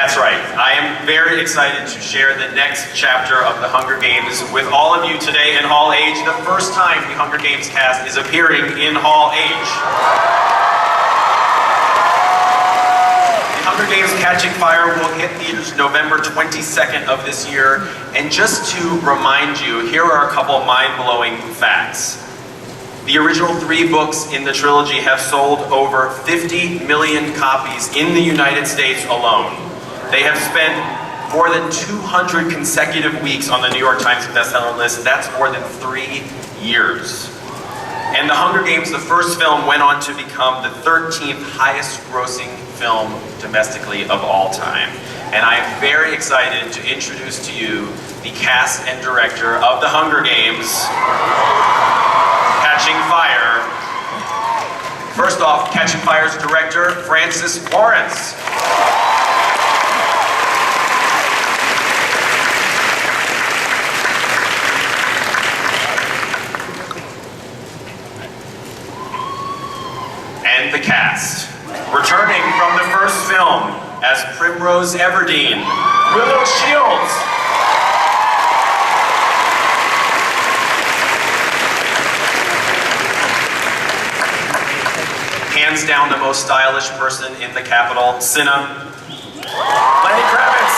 That's right. I am very excited to share the next chapter of the Hunger Games with all of you today in Hall H. The first time the Hunger Games cast is appearing in Hall H. The Hunger Games Catching Fire will hit theaters November 22nd of this year. And just to remind you, here are a couple mind-blowing facts. The original 3 books in the trilogy have sold over 50 million copies in the United States alone. They have spent more than 200 consecutive weeks on the New York Times bestseller list. That's more than 3 years. And The Hunger Games, the first film, went on to become the 13th highest grossing film domestically of all time. And I am very excited to introduce to you the cast and director of The Hunger Games, Catching Fire. First off, Catching Fire's director, Francis Lawrence. And the cast. Returning from the first film as Primrose Everdeen, Willow Shields. Hands down the most stylish person in the Capitol, Cinna, Lenny Kravitz.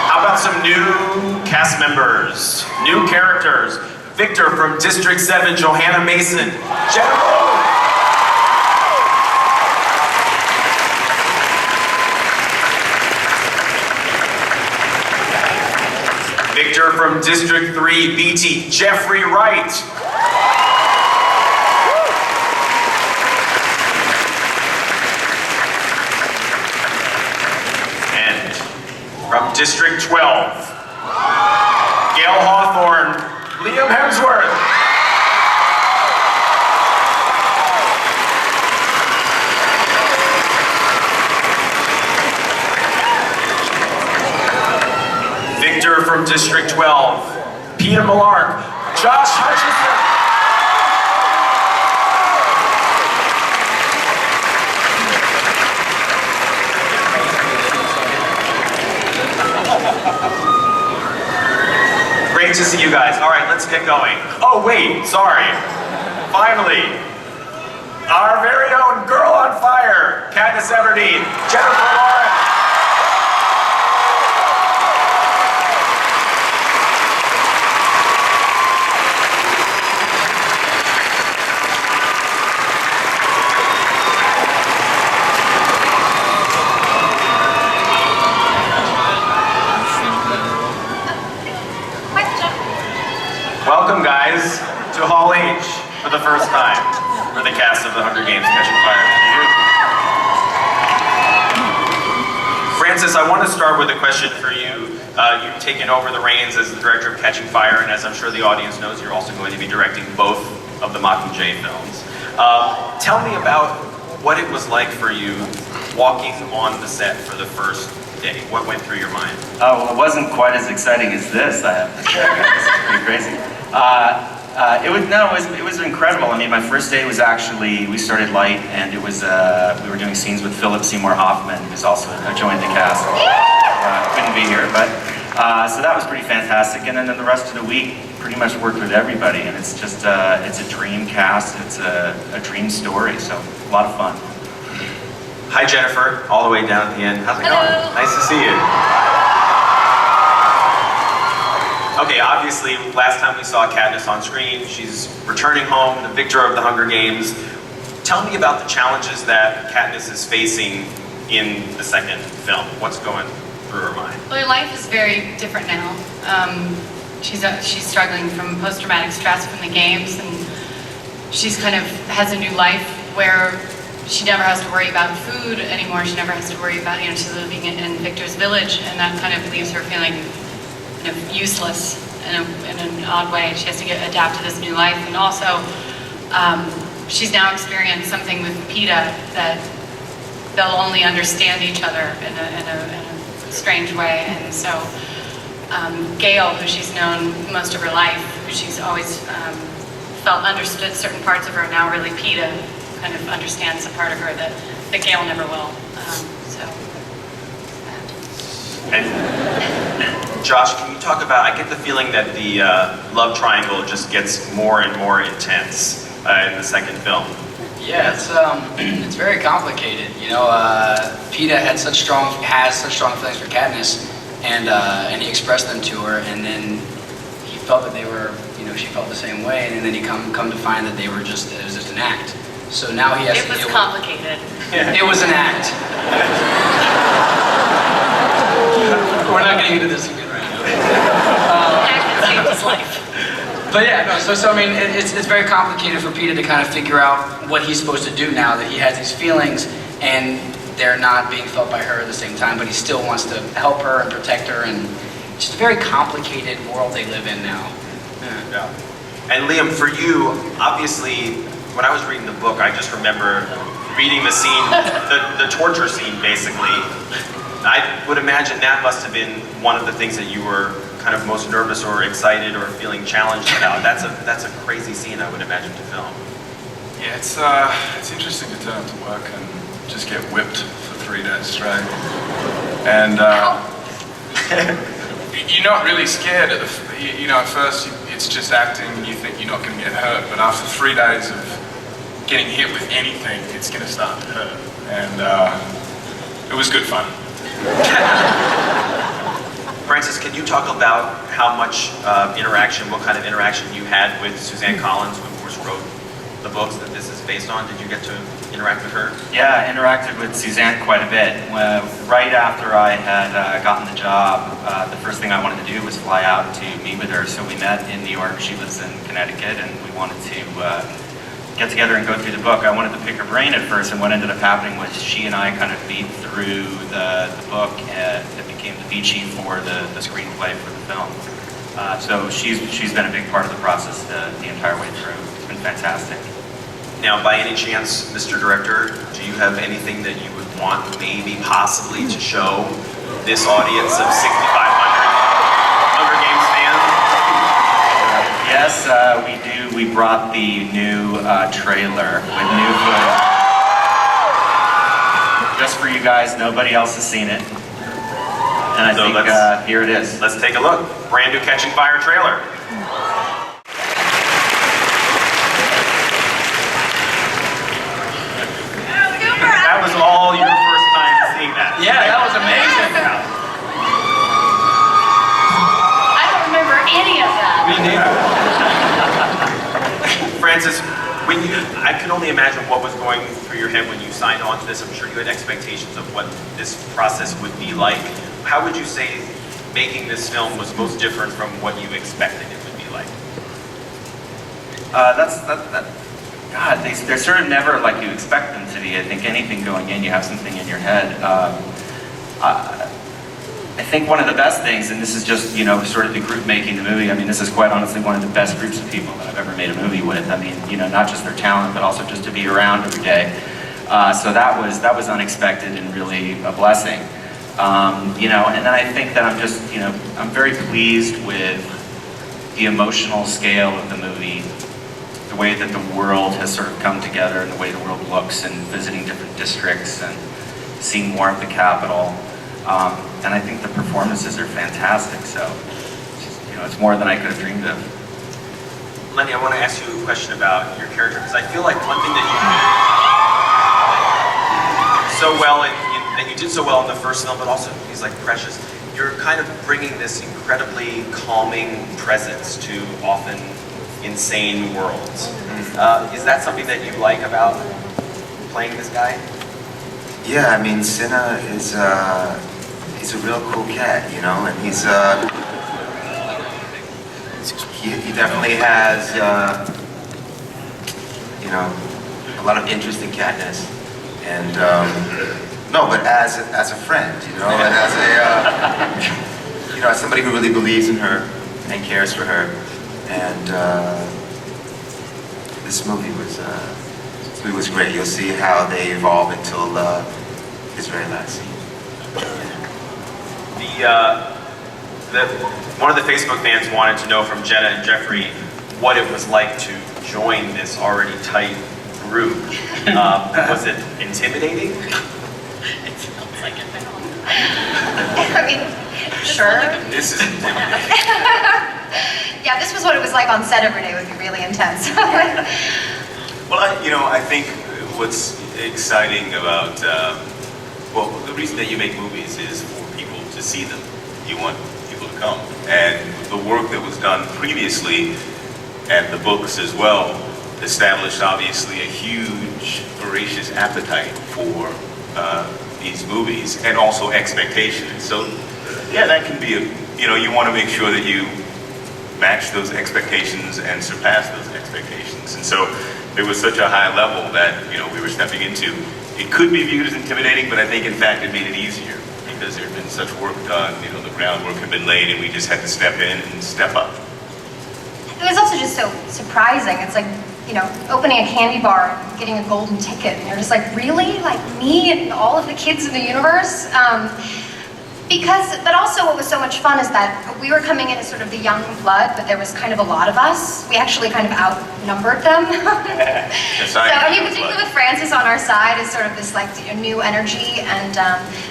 How about some new cast members, new characters? Victor from District 7, Johanna Mason, Jennifer. Victor from District 3, BT, Jeffrey Wright. And from District 12, Gail Hawthorne, Liam Hemsworth. Victor from District 12, Peter Millark, Josh Hutcherson. Great to see you guys. All right, let's get going. Oh wait, sorry. Finally, our very own girl on fire, Katniss Everdeen, Jennifer Lawrence. Welcome, guys, to Hall H for the first time for the cast of The Hunger Games Catching Fire. Francis, I want to start with a question for you. You've taken over the reins as the director of Catching Fire, and as I'm sure the audience knows, you're also going to be directing both of the Mockingjay films. Tell me about what it was like for you walking on the set for the first day. What went through your mind? Oh, well, it wasn't quite as exciting as this, I have to say. It's pretty crazy. It was incredible. I mean, my first day was actually, we started light, and it was, we were doing scenes with Philip Seymour Hoffman, who's also joined the cast. Couldn't be here, but, so that was pretty fantastic. And then the rest of the week, pretty much worked with everybody, and it's just, it's a dream cast, it's a dream story, so a lot of fun. Hi, Jennifer, all the way down at the end. How's it going? Nice to see you. Okay, obviously, last time we saw Katniss on screen, she's returning home, the victor of the Hunger Games. Tell me about the challenges that Katniss is facing in the second film. What's going through her mind? Well, her life is very different now. She's struggling from post-traumatic stress from the games, and she's kind of has a new life where she never has to worry about food anymore. She never has to worry about, she's living in Victor's village, and that kind of leaves her feeling kind of useless in an odd way. She has to adapt to this new life, and also she's now experienced something with Peeta that they'll only understand each other in a strange way, and so Gail, who she's known most of her life, who she's always felt understood certain parts of her, now really Peta kind of understands a part of her that Gail never will. And Josh, can you talk about, I get the feeling that the love triangle just gets more and more intense in the second film. Yeah, it's very complicated. You know, Peta has such strong feelings for Katniss, and he expressed them to her, and then he felt that they were, you know, she felt the same way, and then he come to find that it was just an act. So now he has it to was deal complicated. It was an act. We're not getting into this again right now. Act that saved his life. But yeah, no, so I mean, it's very complicated for Peta to kind of figure out what he's supposed to do now that he has these feelings and they're not being felt by her at the same time, but he still wants to help her and protect her, and it's just a very complicated world they live in now. Yeah. And Liam, for you, obviously, when I was reading the book, I just remember reading the scene, the torture scene, basically. I would imagine that must have been one of the things that you were kind of most nervous or excited or feeling challenged about. That's a crazy scene, I would imagine, to film. Yeah, it's interesting to turn up to work and just get whipped for 3 days straight. And you're not really scared at at first it's just acting and you think you're not going to get hurt, but after 3 days of getting hit with anything, it's going to start to hurt. And it was good fun. Francis, can you talk about how much interaction, what kind of interaction you had with Suzanne Collins, who of course wrote the books that this is based on? Did you get to interact with her? Yeah, I interacted with Suzanne quite a bit. Right after I had gotten the job, the first thing I wanted to do was fly out to meet with her. So we met in New York. She lives in Connecticut, and we wanted to get together and go through the book. I wanted to pick her brain at first, and what ended up happening was she and I kind of beat through the book that became the beat sheet for the screenplay for the film. So she's been a big part of the process the entire way through. It's been fantastic. Now, by any chance, Mr. Director, do you have anything that you would want maybe possibly to show this audience of 6,500 Hunger Games fans? Yes, we do. We brought the new trailer with new footage. Just for you guys, nobody else has seen it. And I think here it is. Let's take a look. Brand new Catching Fire trailer. That was all your first time seeing that. Yeah, that was amazing. I don't remember any of that. Me neither. Francis, I can only imagine what was going through your head when you signed on to this. I'm sure you had expectations of what this process would be like. How would you say making this film was most different from what you expected it would be like? God, they're sort of never like you expect them to be. I think anything going in, you have something in your head. I think one of the best things, and this is just, sort of the group making the movie, I mean, this is quite honestly one of the best groups of people that I've ever made a movie with. I mean, not just their talent, but also just to be around every day. So that was unexpected and really a blessing. And then I think that I'm very pleased with the emotional scale of the movie, the way that the world has sort of come together and the way the world looks, and visiting different districts and seeing more of the Capitol. And I think the performances are fantastic, so it's more than I could have dreamed of. Lenny, I want to ask you a question about your character, because I feel like one thing that you did so well in the first film, but also he's like Precious, you're kind of bringing this incredibly calming presence to often insane worlds. Is that something that you like about playing this guy? Yeah, I mean, Cinna is he's a real cool cat, and he's he definitely has a lot of interesting catness, and no, but as a friend, and as a as somebody who really believes in her and cares for her, and this movie was great. You'll see how they evolve until his very last scene. One of the Facebook fans wanted to know from Jenna and Jeffrey what it was like to join this already tight group. Was it intimidating? It sounds like it now. I mean, sure. This is intimidating. Yeah, this was what it was like on set every day. It would be really intense. Well, I think what's exciting about, well, the reason that you make movies is for people to see them. You want people to come. And the work that was done previously, and the books as well, established obviously a huge, voracious appetite for these movies, and also expectations. So, yeah, that can be you want to make sure that you match those expectations and surpass those expectations. And so there was such a high level that, we were stepping into. It could be viewed as intimidating, but I think in fact it made it easier because there had been such work done, the groundwork had been laid and we just had to step in and step up. It was also just so surprising. It's like, opening a candy bar and getting a golden ticket. And you're just like, really? Like me and all of the kids in the universe? But also what was so much fun is that we were coming in as sort of the young blood, but there was kind of a lot of us. We actually kind of outnumbered them. Particularly with Francis on our side is sort of this like new energy, and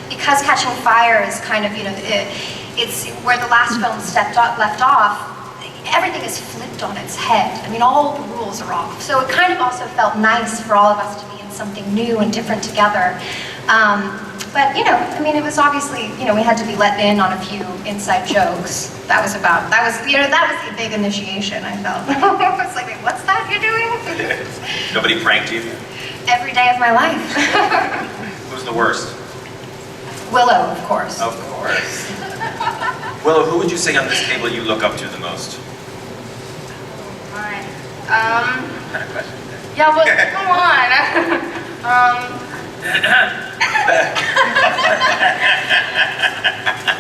because Catching Fire is kind of, it's where the last film left off, everything is flipped on its head. I mean, all the rules are off. So it kind of also felt nice for all of us to be in something new and different together. But, it was obviously, we had to be let in on a few inside jokes. That was the big initiation, I felt. I was like, wait, what's that you're doing? Nobody pranked you? Every day of my life. Who's the worst? Willow, of course. Of course. Willow, who would you say on this table you look up to the most? Fine. What kind of question is that? Yeah, but come on.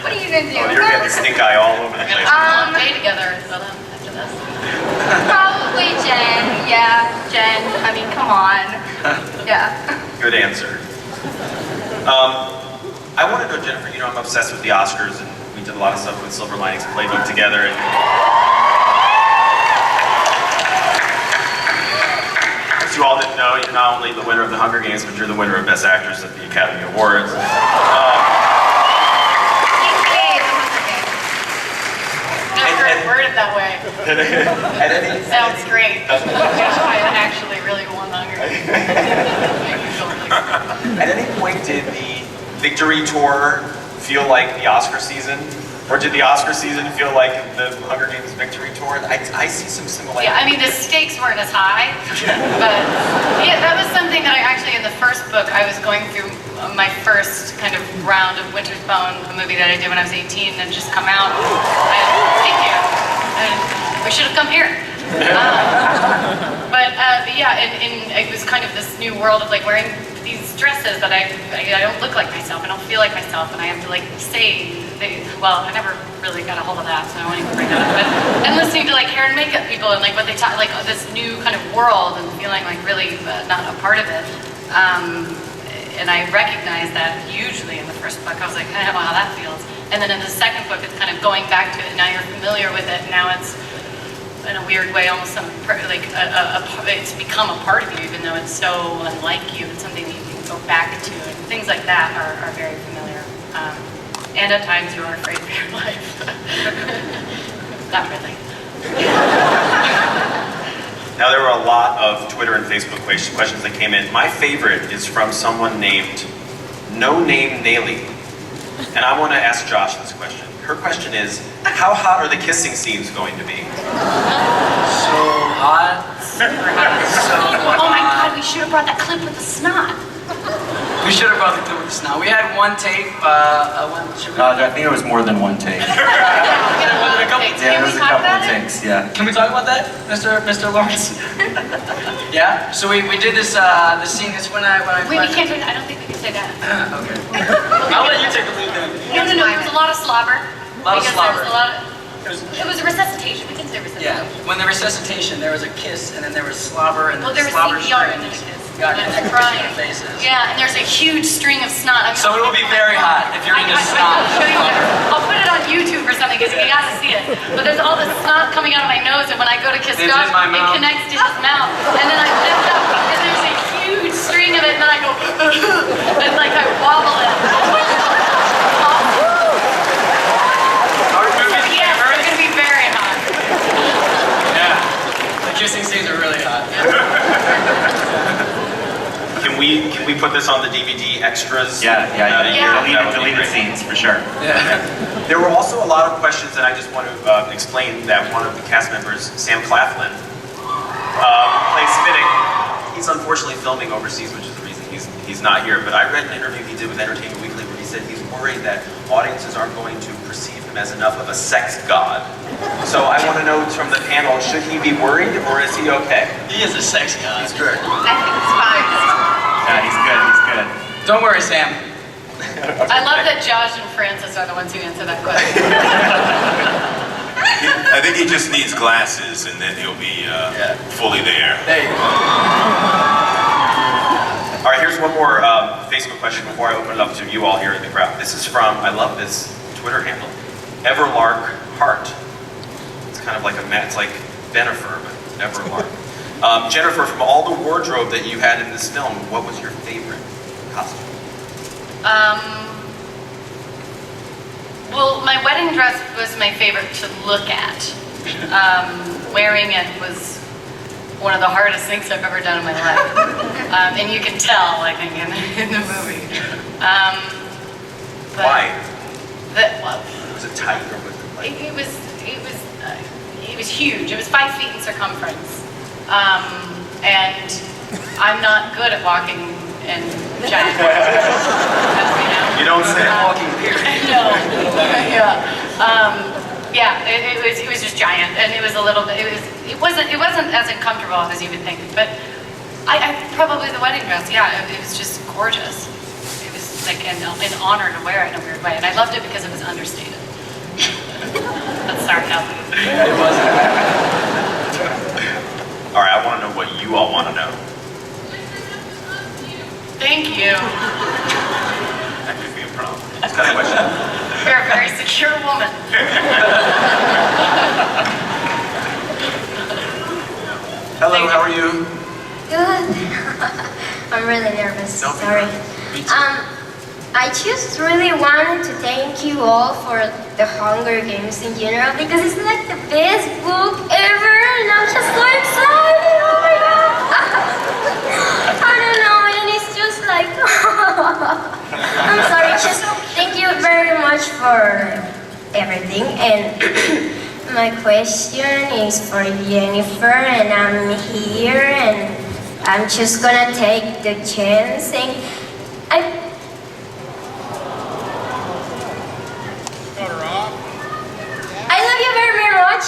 What are you gonna do? Oh, you're getting stink eye all over the place. Day together after this. Probably Jen. Yeah, Jen. I mean, come on. Yeah. Good answer. I want to know, Jennifer, I'm obsessed with the Oscars, and we did a lot of stuff with Silver Linings Playbook together. And as you all didn't know, you're not only the winner of the Hunger Games, but you're the winner of Best Actress at the Academy Awards. Never worded that way. At any, Sounds great. I actually really won the Hunger Games. At any point, did the Victory Tour feel like the Oscar season? Or did the Oscar season feel like the Hunger Games Victory Tour? I see some similarities. Yeah, I mean, the stakes weren't as high, but yeah, that was something that I actually, in the first book, I was going through my first kind of round of Winter's Bone, a movie that I did when I was 18 and just come out. Thank you. And we should have come here. But yeah, it was kind of this new world of like wearing these dresses that I don't look like myself, I don't feel like myself, and I have to like say, I never really got a hold of that, so I won't even bring that up. But and listening to like hair and makeup people and like what they talk, like this new kind of world, and feeling like really not a part of it. And I recognized that hugely in the first book. I was like, I don't know how that feels. And then in the second book, it's kind of going back to it. Now you're familiar with it. Now it's in a weird way, almost like it's become a part of you, even though it's so unlike you. It's something that you can go back to, and things like that are very familiar. And at times you are afraid for your life. Not really. Now, there were a lot of Twitter and Facebook questions that came in. My favorite is from someone named No Name Naily. And I want to ask Josh this question. Her question is, how hot are the kissing scenes going to be? So hot. Super hot. Oh my God, we should have brought that clip with the snot. We should have brought the clip with the snot. We had one tape. I think it was more than one take. Yeah, there was a couple of takes, yeah. Can we talk about that, Mr. Lawrence? Yeah. So we did this scene. This when I Wait, we can't do that. I don't think we can say that. Okay. I'll let you take the lead then. No. There was a lot of slobber. A lot of slobber. It was a resuscitation. We can say resuscitation. Yeah. When the resuscitation, there was a kiss, and then there was slobber, and Well, then there was slobber CPR and then a streams kiss. got And connected crying. to their faces. Yeah, and there's a huge string of snot. So it will be very hot if you're into snot. I'll show you. I'll put it on YouTube or something. because you gotta see it. But there's all this snot coming out of my nose, and when I go to kiss It's in Josh, my it mouth. connects to his mouth. And then I lift up, and there's a huge string of it, and then I go, and like I wobble it. Our movie Yes, camera. it's gonna be very hot. Yeah. The kissing scenes are really hot. Can we put this on the DVD extras? Yeah. That would be Deleted great. scenes for sure. Yeah. There were also a lot of questions, and I just want to explain that one of the cast members, Sam Claflin, plays Finnick. He's unfortunately filming overseas, which is the reason he's not here. But I read an interview he did with Entertainment Weekly where he said he's worried that audiences aren't going to perceive him as enough of a sex god. So I want to know from the panel, should he be worried or is he okay? He is a sex god. He's good. I think it's fine. Yeah, he's good. He's good. Don't worry, Sam. I love that Josh and Francis are the ones who answer that question. I think he just needs glasses, and then he'll be fully there. There you go. All right, here's one more Facebook question before I open it up to you all here in the crowd. This is from, I love this Twitter handle, Everlark Hart. It's kind of like it's like Bennifer, but Everlark. Jennifer, from all the wardrobe that you had in this film, what was your favorite costume? Well, my wedding dress was my favorite to look at. Wearing it was one of the hardest things I've ever done in my life. And you can tell, I think, in the movie. But Why? Well, Was it tight or was it like? it was huge. It was 5 feet in circumference. And I'm not good at walking in giant you know? You don't say. Walking period. No. It was just giant, and it was a little bit. It wasn't as uncomfortable as you would think. But I probably the wedding dress. Yeah, it was just gorgeous. It was like an honor to wear it in a weird way, and I loved it because it was understated. That's sarcasm. It wasn't. All right, I want to know what you all want to know. Thank you. That could be a problem. It's kind of question. You're a very secure woman. Hello, Thank you. how are you? Good. I'm really nervous. Don't be Sorry. Me too. I just really wanted to thank you all for the Hunger Games in general because it's like the best book ever, and I'm just so excited. Oh my god! I don't know, and it's just like I'm sorry. Just thank you very much for everything. And my question is for Jennifer, and I'm here, and I'm just gonna take the chance and I love you very, very much.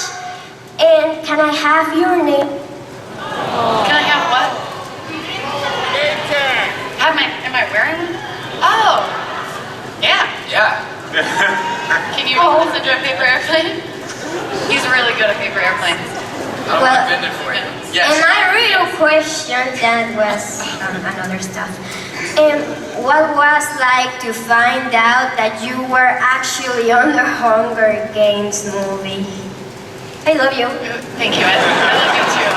And can I have your name? Can I have what? Am I wearing one? Oh, yeah. Yeah. Can you roll this into a paper airplane? He's really good at paper airplanes. I'll Well- invent it for you. And Yes. my real question that was another stuff. What was like to find out that you were actually on the Hunger Games movie? I love you. Thank you. I love you too.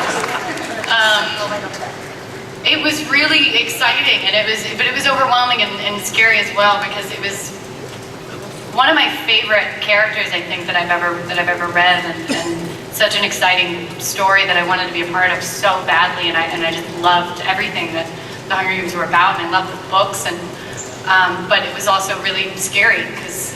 It was really exciting, and but it was overwhelming and scary as well because it was one of my favorite characters I think that I've ever read, and such an exciting story that I wanted to be a part of so badly, and I just loved everything that the Hunger Games were about, and I loved the books, and but it was also really scary because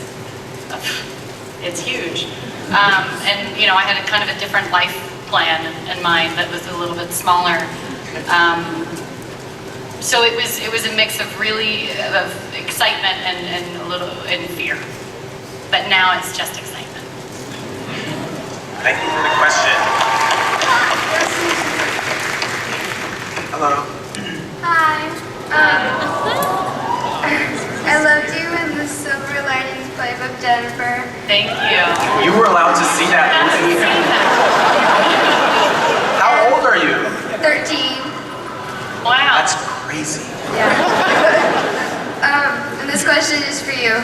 it's huge, and you know I had a kind of a different life plan in mind that was a little bit smaller. So it was a mix of really of excitement and a little and fear, but now it's just excitement. Thank you for the question. Hello. Hi. I loved you in the Silver Linings Playbook, Jennifer. Thank you. You were allowed to see that movie. How old are you? 13. Wow. That's crazy. Yeah. And this question is for you.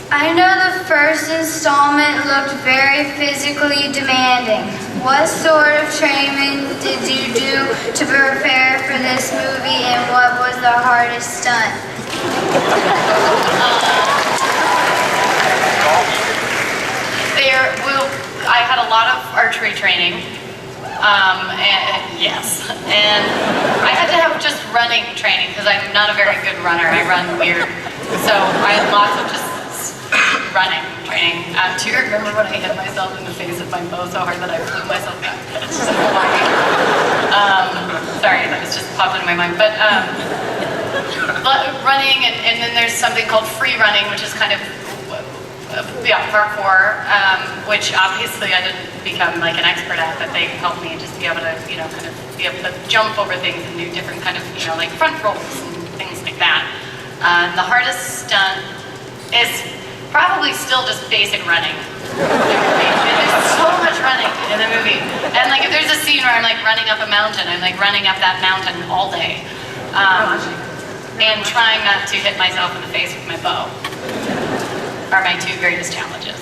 I know the first installment looked very physically demanding. What sort of training did you do to prepare for this movie, and what was the hardest stunt? I had a lot of archery training. Yes. And I had to have just running training because I'm not a very good runner. I run weird. So I had lots of just running training. Do you remember when I hit myself in the face with my bow so hard that I flew myself back? That's just sorry, that was just popped into my mind. But running, and then there's something called free running, which is kind of parkour, which obviously I didn't become like an expert at, but they helped me just be able to, kind of be able to jump over things and do different kind of, like front rolls and things like that. The hardest stunt is probably still just basic running. There's so much running in the movie. And like if there's a scene where I'm like running up a mountain, I'm like running up that mountain all day. And trying not to hit myself in the face with my bow are my two greatest challenges.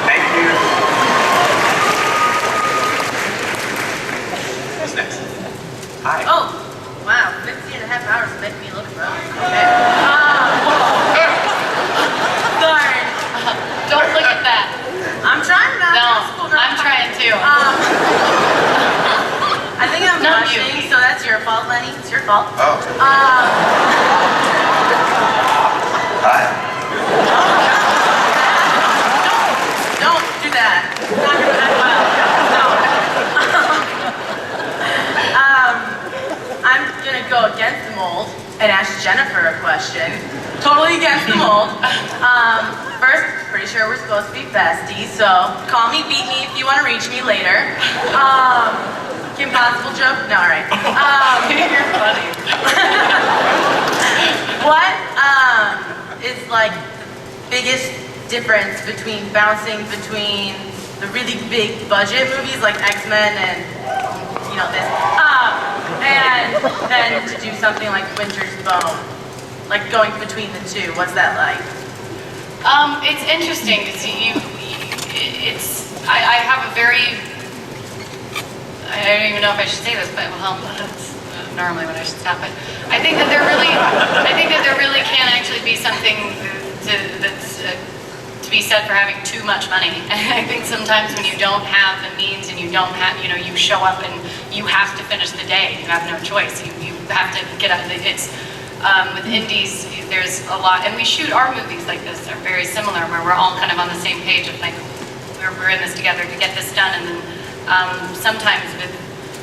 Thank you. Who's next? Hi. Oh, wow, 15.5 hours make me look rough. Okay. Sorry. Don't look at that. I'm trying not No, to. School, I'm trying too. I think I'm Not you. blushing, so that's your fault, Lenny. It's your fault. Oh, hi. Don't do that. It's not gonna end well. No. I'm gonna go against the mold and ask Jennifer a question. Totally against the mold. First, pretty sure we're supposed to be besties, so call me, beat me if you want to reach me later. Kim Possible joke? No, all right. You're funny. What is like the biggest difference between bouncing between the really big budget movies like X-Men and this, and then to do something like Winter's Bone, like going between the two? What's that like? It's interesting to see I have a very, I don't even know if I should say this, but well, that's normally what I should stop. But I think that there really can actually be something to be said for having too much money. And I think sometimes when you don't have the means and you don't have, you show up and you have to finish the day. You have no choice. You have to get out. It's with indies, there's a lot, and we shoot our movies like this. They're very similar, where we're all kind of on the same page of like we're in this together to get this done. And then sometimes with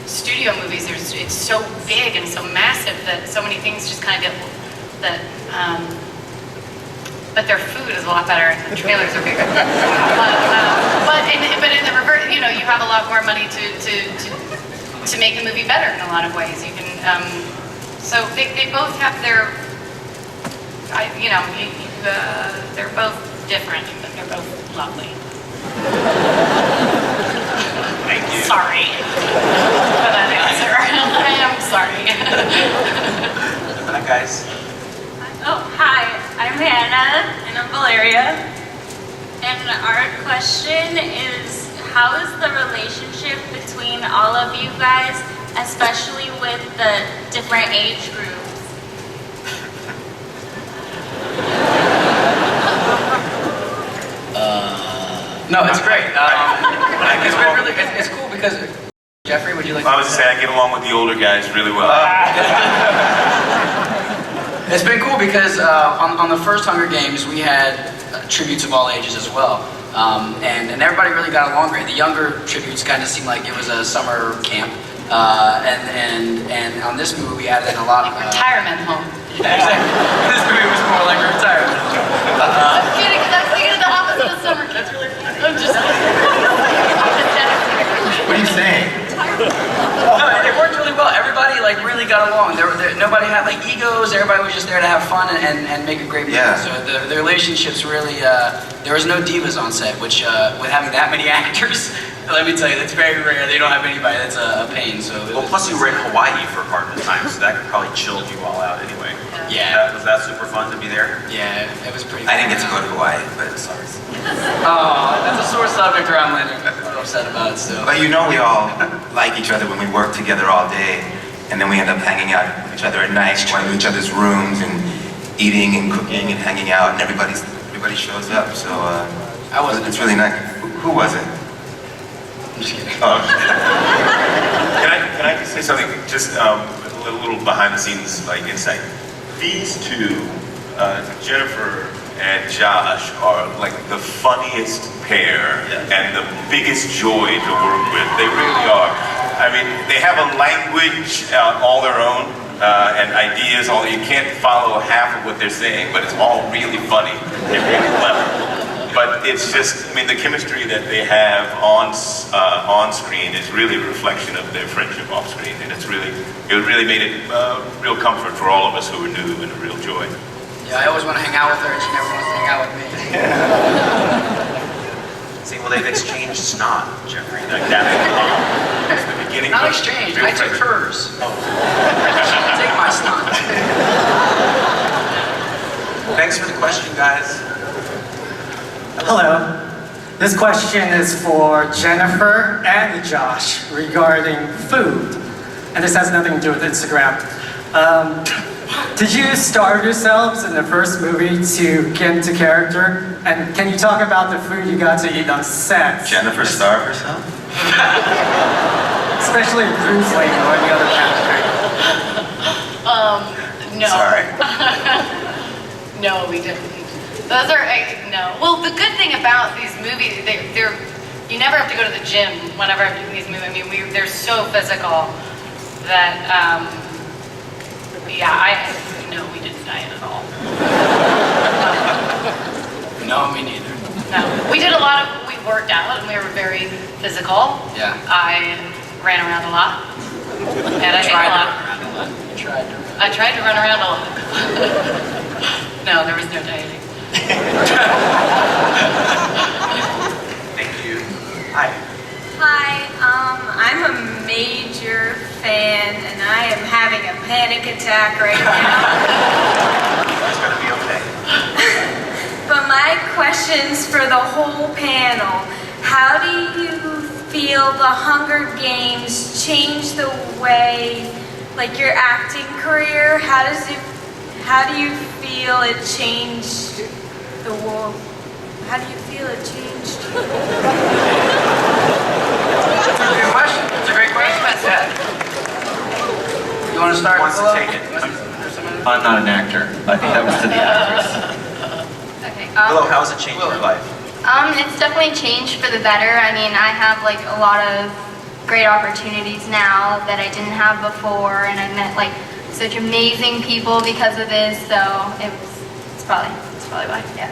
studio movies, it's so big and so massive that so many things just kind of get that. But their food is a lot better, and the trailers are bigger. But in the reverse, you have a lot more money to make the movie better in a lot of ways. You can, so they both have their, they're both different, but they're both lovely. Thank you. Sorry for that answer. I am sorry. Hi, guys. Oh, hi, I'm Hannah, and I'm Valeria. And our question is, how is the relationship between all of you guys, especially with the different age groups? No, it's great. It's cool because Jeffrey, would you like? I was to say I get along with the older guys really well. It's been cool because on the first Hunger Games we had tributes of all ages as well, and everybody really got along great. The younger tributes kind of seemed like it was a summer camp, and on this movie we added in a lot of Retirement home. Yeah, exactly. This movie was more like a retirement home. I'm kidding, because I'm thinking of the opposite of summer camp. I'm just What are you saying? No, it worked really well. Everybody really got along. Nobody had egos. Everybody was just there to have fun and make a great movie. Yeah. So the relationships really, there was no divas on set, which with having that many actors, let me tell you, that's very rare. They don't have anybody that's a pain. So Well, plus you were in Hawaii for part of the time, so that could probably chilled you all out anyway. Yeah. Was that super fun to be there? Yeah, it was pretty. I didn't get to fun. go to Hawaii, but sorry. Oh, that's a sore subject around Landon. I'm upset about it still. But you know we all like each other when we work together all day, and then we end up hanging out with each other at night, going to each other's rooms and eating and cooking and hanging out, and everybody shows up. So I wasn't. it's really nice. Who was it? I'm just kidding. Oh. Can I just say something? Just a little behind the scenes like insight. These two, Jennifer and Josh, are like the funniest pair and the biggest joy to work with. They really are. I mean, they have a language all their own and ideas. You can't follow half of what they're saying, but it's all really funny and really clever. But it's just, I mean, the chemistry that they have on screen is really a reflection of their friendship off screen, and it really made it real comfort for all of us who were new and a real joy. Yeah, I always want to hang out with her, and she never wants to hang out with me. See, well, they've exchanged snot, Jeffrey. Like that is the beginning. Not of exchanged. real I took friendship. hers. She didn't take my snot. Thanks for the question, guys. Hello. This question is for Jennifer and Josh regarding food. And this has nothing to do with Instagram. Did you starve yourselves in the first movie to get into character? And can you talk about the food you got to eat on set? Jennifer starved herself? Especially Cruise Lane or any other category. No. Sorry. No, we didn't. Those are, no. Well, the good thing about these movies, they're you never have to go to the gym whenever I'm doing these movies. I mean, they're so physical that, no, we didn't diet at all. No, me neither. No, we did a lot of, we worked out and we were very physical. Yeah. I ran around a lot. And I ate a lot. I tried to run around a lot. No, there was no dieting. Thank you. Hi. Hi, I'm a major fan and I am having a panic attack right now. It's gonna be okay. But my question's for the whole panel. How do you feel the Hunger Games change the way, like your acting career? How do you feel it changed the world? How do you feel it changed? That's a good question. It's a great question. Yeah. You want to start? Wants to take it. I'm not an actor. I think that was to the actress. Okay. Hello, how's it changed your life? It's definitely changed for the better. I mean, I have like a lot of great opportunities now that I didn't have before, and I met like such amazing people because of this. So it's probably why. Yeah.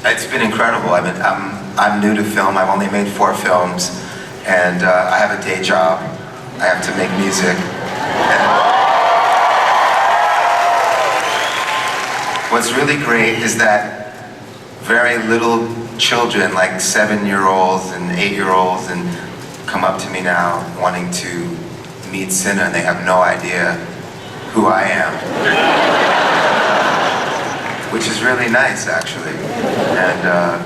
It's been incredible. I'm new to film. I've only made 4 films, and I have a day job. I have to make music. And what's really great is that very little children, like 7-year-olds and 8-year-olds, and come up to me now wanting to meet Cinna, and they have no idea who I am. Which is really nice, actually. And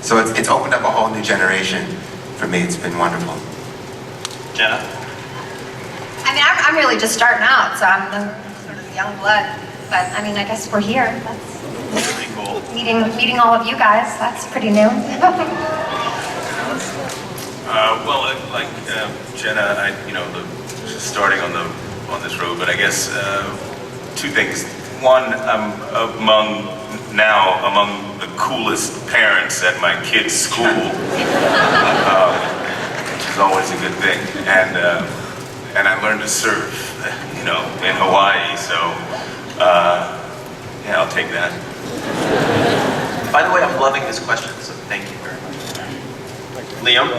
so it's opened up a whole new generation. For me, it's been wonderful. Jenna? I mean, I'm really just starting out, so I'm the sort of young blood. But I mean, I guess we're here. That's Pretty cool. meeting all of you guys. That's pretty new. Well, like Jenna, just starting on this road, but I guess 2 things. One, I'm among the coolest parents at my kids' school, which is always a good thing. And I learned to surf, in Hawaii. So yeah, I'll take that. By the way, I'm loving this question, so thank you very much. Liam?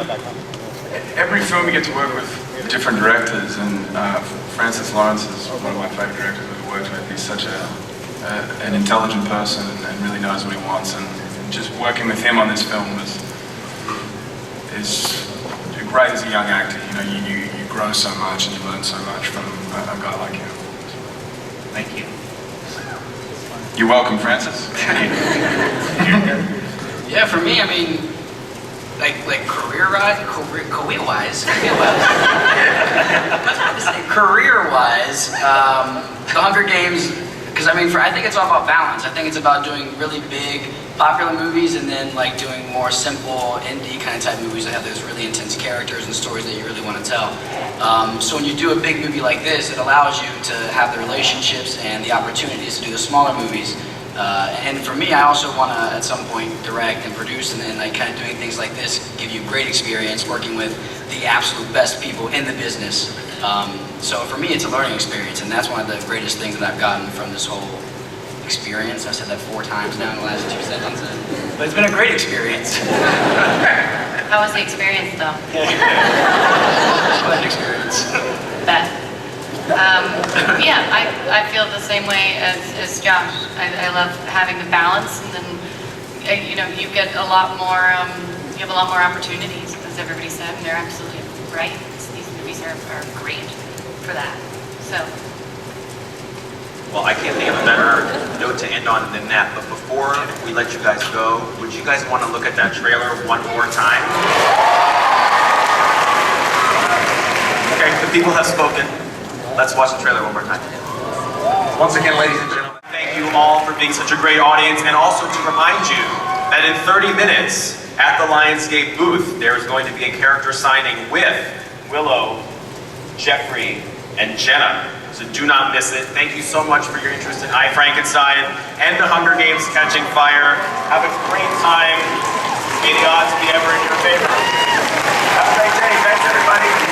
Every film you get to work with different directors, and Francis Lawrence is one of my favorite directors we've worked with. He's such an intelligent person and really knows what he wants, and just working with him on this film is great as a young actor. You grow so much and you learn so much from a guy like him. Thank you. You're welcome, Francis. Yeah, for me, I mean, like career-wise, The Hunger Games, because I mean, I think it's all about balance. I think it's about doing really big, popular movies and then like doing more simple, indie kind of type movies that have those really intense characters and stories that you really want to tell. So when you do a big movie like this, it allows you to have the relationships and the opportunities to do the smaller movies. And for me, I also want to, at some point, direct and produce, and like kind of doing things like this give you great experience working with the absolute best people in the business. So for me, it's a learning experience, and that's one of the greatest things that I've gotten from this whole experience. I've said that 4 times now in the last 2 sentences, but it's been a great experience. How was the experience, though? Fun experience. Bet. Yeah, I feel the same way as Josh. I love having the balance, and then you know, you get a lot more. You have a lot more opportunities, as everybody said, and they're absolutely right. These movies are great for that. So. Well, I can't think of a better note to end on than that, but before we let you guys go, would you guys want to look at that trailer one more time? Okay, the people have spoken. Let's watch the trailer one more time. Once again, ladies and gentlemen. Thank you all for being such a great audience, and also to remind you that in 30 minutes at the Lionsgate booth, there is going to be a character signing with Willow, Jeffrey, and Jenna. So do not miss it. Thank you so much for your interest in I, Frankenstein and The Hunger Games: Catching Fire. Have a great time. May the odds be ever in your favor. Have a great day. Thanks, everybody.